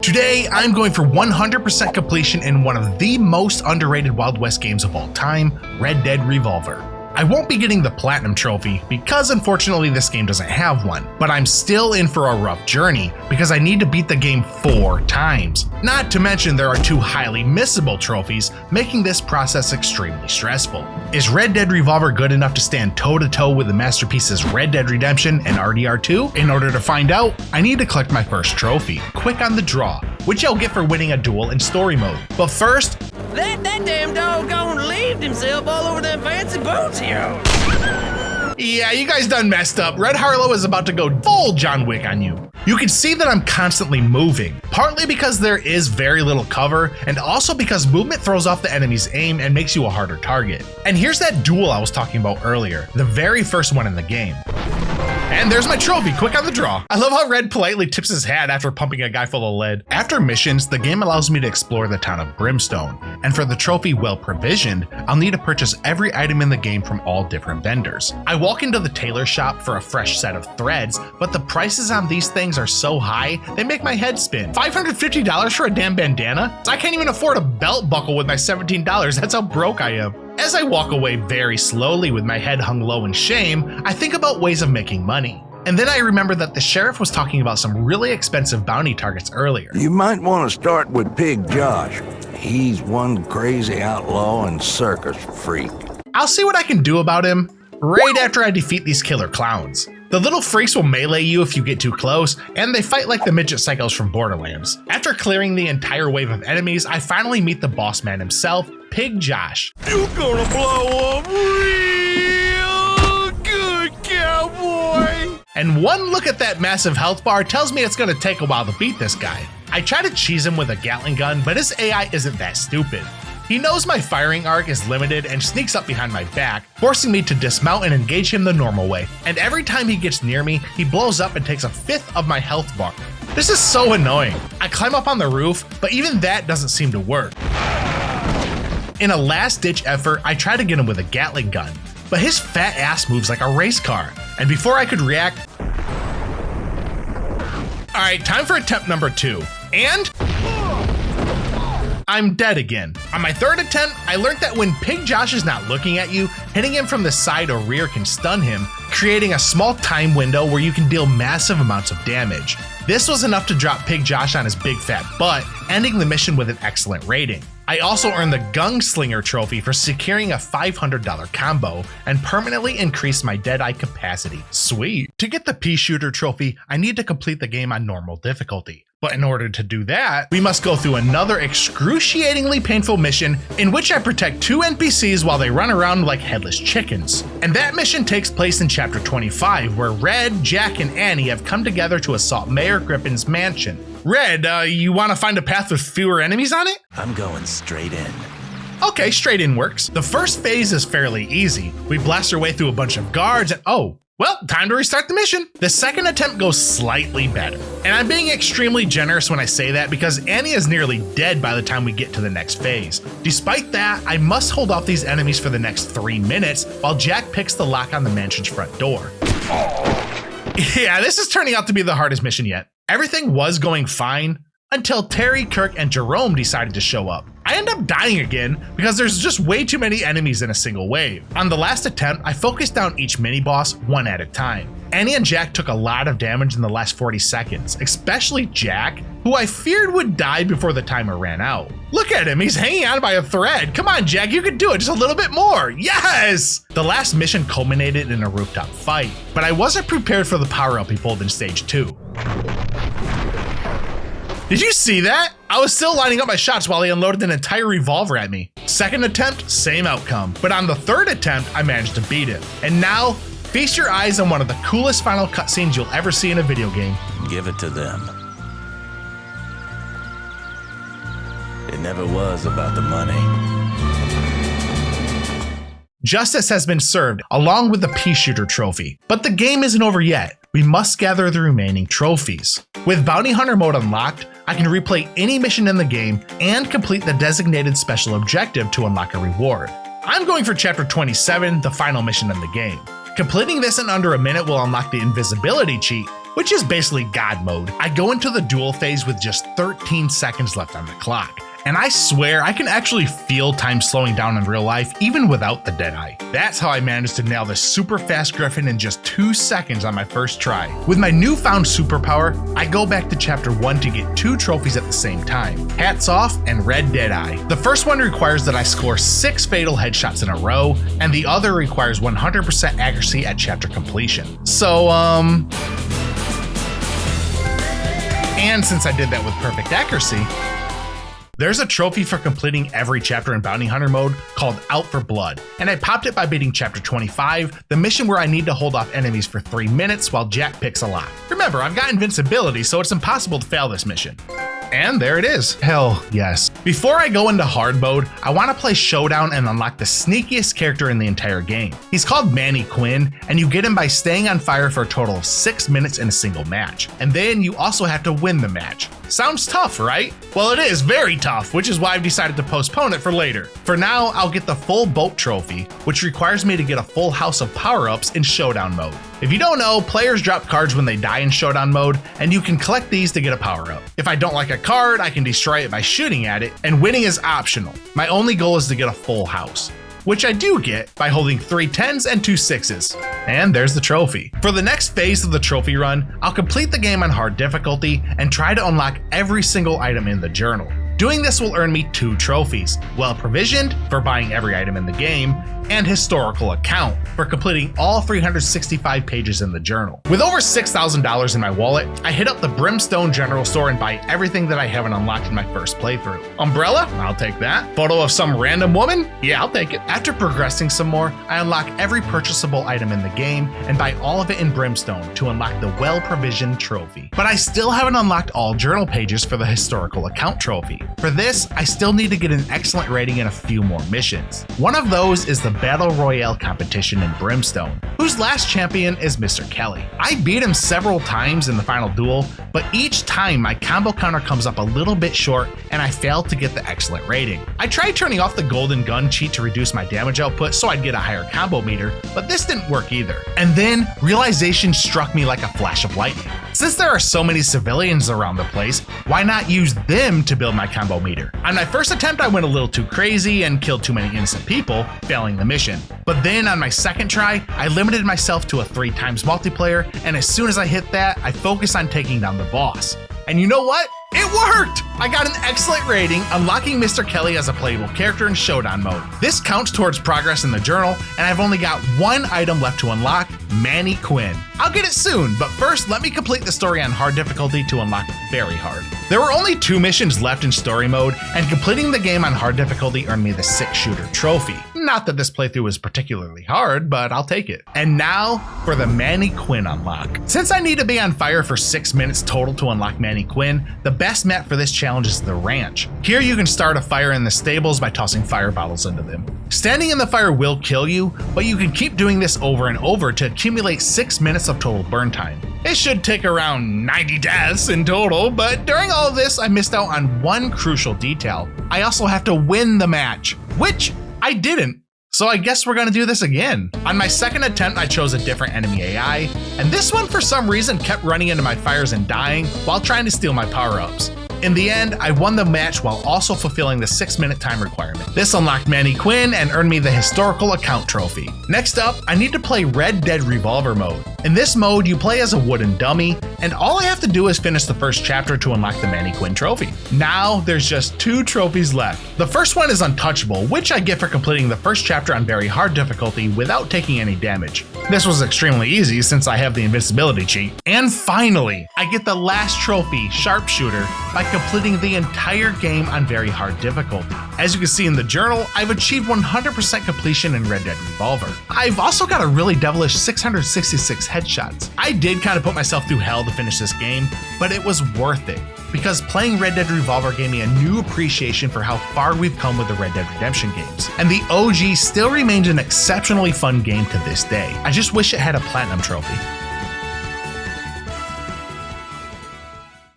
Today, I'm going for 100% completion in one of the most underrated Wild West games of all time, Red Dead Revolver. I won't be getting the Platinum Trophy because unfortunately this game doesn't have one, but I'm still in for a rough journey because I need to beat the game 4 times. Not to mention there are 2 highly missable trophies, making this process extremely stressful. Is Red Dead Revolver good enough to stand toe-to-toe with the masterpieces Red Dead Redemption and RDR2? In order to find out, I need to collect my first trophy, Quick on the Draw, which I'll get for winning a duel in story mode. But first, That damn doggone leaved himself all over them fancy boots here. yeah, you guys done messed up. Red Harlow is about to go full John Wick on you. You can see that I'm constantly moving, partly because there is very little cover, and also because movement throws off the enemy's aim and makes you a harder target. And here's that duel I was talking about earlier, the very first one in the game. And there's my trophy, Quick on the Draw. I love how Red politely tips his hat after pumping a guy full of lead. After missions, the game allows me to explore the town of Brimstone, and for the trophy well provisioned, I'll need to purchase every item in the game from all different vendors. I walk into the tailor shop for a fresh set of threads, but the prices on these things are so high, they make my head spin. $550 for a damn bandana? I can't even afford a belt buckle with my $17, that's how broke I am. As I walk away very slowly with my head hung low in shame, I think about ways of making money. And then I remember that the sheriff was talking about some really expensive bounty targets earlier. You might want to start with Pig Josh. He's one crazy outlaw and circus freak. I'll see what I can do about him right after I defeat these killer clowns. The little freaks will melee you if you get too close, and they fight like the midget psychos from Borderlands. After clearing the entire wave of enemies, I finally meet the boss man himself, Pig Josh. You're gonna blow up real good, cowboy! And one look at that massive health bar tells me it's gonna take a while to beat this guy. I try to cheese him with a Gatling gun, but his AI isn't that stupid. He knows my firing arc is limited and sneaks up behind my back, forcing me to dismount and engage him the normal way. And every time he gets near me, he blows up and takes 1/5 of my health bar. This is so annoying. I climb up on the roof, but even that doesn't seem to work. In a last-ditch effort, I try to get him with a Gatling gun, but his fat ass moves like a race car. And before I could react, all right, time for attempt number 2. And I'm dead again. On my 3rd attempt, I learned that when Pig Josh is not looking at you, hitting him from the side or rear can stun him, creating a small time window where you can deal massive amounts of damage. This was enough to drop Pig Josh on his big fat butt, ending the mission with an excellent rating. I also earned the Gunslinger trophy for securing a $500 combo and permanently increased my Deadeye capacity. Sweet. To get the Pea Shooter trophy, I need to complete the game on normal difficulty. But in order to do that, we must go through another excruciatingly painful mission in which I protect 2 NPCs while they run around like headless chickens. And that mission takes place in chapter 25, where Red, Jack, and Annie have come together to assault Mayor Griffin's mansion. Red, you want to find a path with fewer enemies on it? I'm going straight in. Okay, straight in works. The first phase is fairly easy. We blast our way through a bunch of guards and well, time to restart the mission. The second attempt goes slightly better. And I'm being extremely generous when I say that because Annie is nearly dead by the time we get to the next phase. Despite that, I must hold off these enemies for the next 3 minutes while Jack picks the lock on the mansion's front door. Yeah, this is turning out to be the hardest mission yet. Everything was going fine until Terry, Kirk, and Jerome decided to show up. I end up dying again because there's just way too many enemies in a single wave. On the last attempt, I focused down each mini-boss one at a time. Annie and Jack took a lot of damage in the last 40 seconds, especially Jack, who I feared would die before the timer ran out. Look at him, he's hanging on by a thread. Come on, Jack, you can do it just a little bit more. Yes! The last mission culminated in a rooftop fight, but I wasn't prepared for the power-up he pulled in stage 2. Did you see that? I was still lining up my shots while he unloaded an entire revolver at me. Second attempt, same outcome. But on the 3rd attempt, I managed to beat him. And now, feast your eyes on one of the coolest final cutscenes you'll ever see in a video game. Give it to them. It never was about the money. Justice has been served, along with the Pea Shooter trophy. But the game isn't over yet. We must gather the remaining trophies. With Bounty Hunter mode unlocked, I can replay any mission in the game and complete the designated special objective to unlock a reward. I'm going for chapter 27, the final mission in the game. Completing this in under a minute will unlock the invisibility cheat, which is basically God mode. I go into the duel phase with just 13 seconds left on the clock. And I swear I can actually feel time slowing down in real life even without the Deadeye. That's how I managed to nail this super fast Griffin in just 2 seconds on my first try. With my newfound superpower, I go back to chapter 1 to get 2 trophies at the same time. Hats Off and Red Deadeye. The first one requires that I score 6 fatal headshots in a row, and the other requires 100% accuracy at chapter completion. So, and since I did that with perfect accuracy, there's a trophy for completing every chapter in Bounty Hunter mode called Out for Blood, and I popped it by beating chapter 25, the mission where I need to hold off enemies for 3 minutes while Jack picks a lock. Remember, I've got invincibility, so it's impossible to fail this mission. And there it is. Hell yes. Before I go into hard mode, I want to play Showdown and unlock the sneakiest character in the entire game. He's called Manny Quinn, and you get him by staying on fire for a total of 6 minutes in a single match. And then you also have to win the match. Sounds tough, right? Well, it is very tough, which is why I've decided to postpone it for later. For now, I'll get the full boat trophy, which requires me to get a full house of power-ups in Showdown mode. If you don't know, players drop cards when they die in Showdown mode, and you can collect these to get a power-up. If I don't like a card, I can destroy it by shooting at it, and winning is optional. My only goal is to get a full house, which I do get by holding 3 10s and 2 6s. And there's the trophy. For the next phase of the trophy run, I'll complete the game on hard difficulty and try to unlock every single item in the journal. Doing this will earn me 2 trophies, Well Provisioned for buying every item in the game, and Historical Account for completing all 365 pages in the journal. With over $6,000 in my wallet, I hit up the Brimstone General Store and buy everything that I haven't unlocked in my first playthrough. Umbrella? I'll take that. Photo of some random woman? Yeah, I'll take it. After progressing some more, I unlock every purchasable item in the game and buy all of it in Brimstone to unlock the Well Provisioned trophy. But I still haven't unlocked all journal pages for the Historical Account trophy. For this, I still need to get an excellent rating in a few more missions. One of those is the Battle Royale competition in Brimstone, whose last champion is Mr. Kelly. I beat him several times in the final duel, but each time my combo counter comes up a little bit short and I fail to get the excellent rating. I tried turning off the golden gun cheat to reduce my damage output so I'd get a higher combo meter, but this didn't work either. And then realization struck me like a flash of lightning. Since there are so many civilians around the place, why not use them to build my combo meter? On my first attempt, I went a little too crazy and killed too many innocent people, failing the mission. But then on my second try, I limited myself to a 3 times multiplayer, and as soon as I hit that, I focused on taking down the boss. And you know what? It worked! I got an excellent rating, unlocking Mr. Kelly as a playable character in Showdown mode. This counts towards progress in the journal, and I've only got 1 item left to unlock, Manny Quinn. I'll get it soon, but first let me complete the story on hard difficulty to unlock very hard. There were only 2 missions left in story mode, and completing the game on hard difficulty earned me the 6-shooter trophy. Not that this playthrough was particularly hard, but I'll take it. And now for the Manny Quinn unlock. Since I need to be on fire for 6 minutes total to unlock Manny Quinn, the best map for this challenge is the ranch. Here you can start a fire in the stables by tossing fire bottles into them. Standing in the fire will kill you, but you can keep doing this over and over to accumulate 6 minutes of total burn time. It should take around 90 deaths in total, but during all of this, I missed out on one crucial detail. I also have to win the match, which I didn't. So I guess we're gonna do this again. On my second attempt, I chose a different enemy AI, and this one for some reason kept running into my fires and dying while trying to steal my power-ups. In the end, I won the match while also fulfilling the 6-minute time requirement. This unlocked Manny Quinn and earned me the Historical Account trophy. Next up, I need to play Red Dead Revolver mode. In this mode, you play as a wooden dummy, and all I have to do is finish the first chapter to unlock the Manny Quinn trophy. Now, there's just 2 trophies left. The first one is Untouchable, which I get for completing the first chapter on very hard difficulty without taking any damage. This was extremely easy since I have the invincibility cheat. And finally, I get the last trophy, Sharpshooter, by completing the entire game on very hard difficulty. As you can see in the journal, I've achieved 100% completion in Red Dead Revolver. I've also got a really devilish 666 headshots. I did kind of put myself through hell to finish this game, but it was worth it, because playing Red Dead Revolver gave me a new appreciation for how far we've come with the Red Dead Redemption games. And the OG still remains an exceptionally fun game to this day. I just wish it had a platinum trophy.